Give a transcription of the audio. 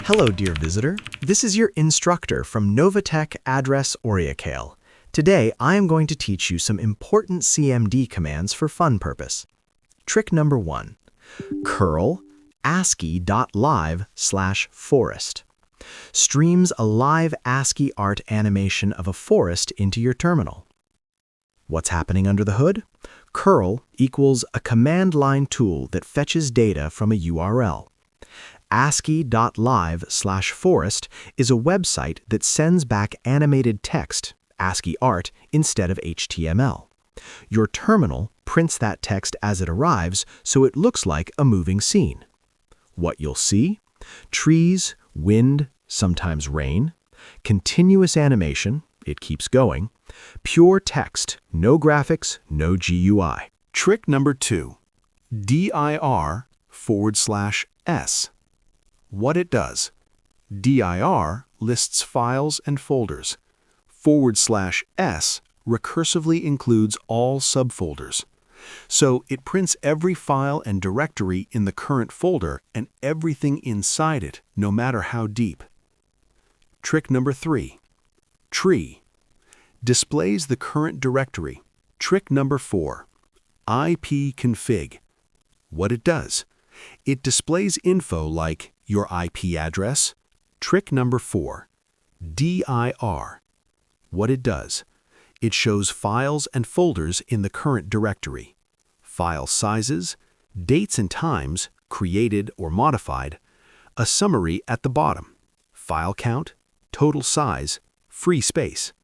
Hello, dear visitor. This is your instructor from Novatech Address Oriacale. Today, I am going to teach you some important CMD commands for fun purpose. Trick number 1. Curl ASCII.live/forest. Streams a live ASCII art animation of a forest into your terminal. What's happening under the hood? Curl equals a command line tool that fetches data from a URL. ASCII.live/forest is a website that sends back animated text, ASCII art, instead of HTML. Your terminal prints that text as it arrives so it looks like a moving scene. What you'll see? Trees, wind, sometimes rain, continuous animation, it keeps going, pure text, no graphics, no GUI. Trick number 2. dir/s. What it does. dir lists files and folders. /s recursively includes all subfolders. So it prints every file and directory in the current folder and everything inside it, no matter how deep. Trick number 3. Tree. Displays the current directory. Trick number 4. ipconfig. What it does. It displays info like your IP address. Trick number 4. dir. What it does. It shows files and folders in the current directory, file sizes, dates and times, created or modified, a summary at the bottom, file count, total size, free space.